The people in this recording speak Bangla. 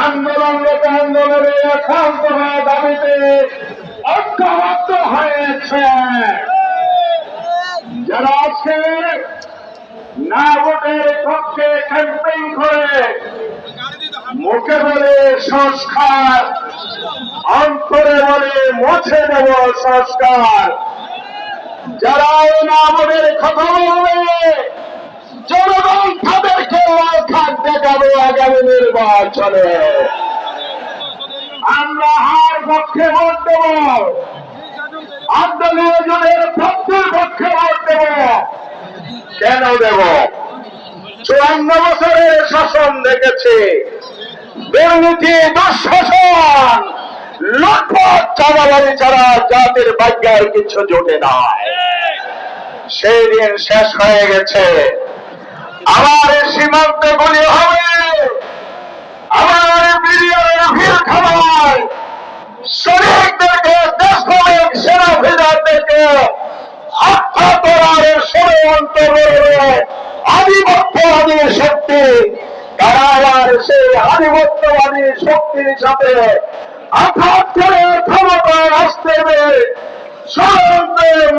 আন্দোলনরত আন্দোলনের একান্ত হওয়া দাবিতে ঐক্যবদ্ধ হয়েছে। যারা আজকে না ভোটের পক্ষে ক্যাম্পেইন করে মুখে বলে সংস্কার, অন্তরে বলে মুছে দেব সংস্কার, যারা না ভোটের কথা বলবে জনগণ তাদেরকে লাল খাত দেখাবে আগামী নির্বাচনে। আমরা হার পক্ষে ভোট দেব, আন্দোলনের পক্ষের পক্ষে ভোট দেব। কেন দেব? 54 বছরের শাসন দেখেছে, দুর্নীতি, দুঃশাসন, লুটপাট, চাঁদাবাজি ছাড়া জাতির ভাগ্যের কিছু জোটে নাই। সেই দিন শেষ হয়ে গেছে। আবার সীমান্তে গুলি হবে, আবার মিলিয়নের ভিড় খাবার, শ্রমিকদেরকে, দেশপ্রেমিক সেনা অফিসারদেরকে হত্যা করার ষড়যন্ত্র করবে আধিপত্যবাদী শক্তি। তারা আবার সেই আধিপত্যবাদী শক্তির সাথে আঘাত করে ক্ষমতায় আসতে হবে ষড়যন্ত্রের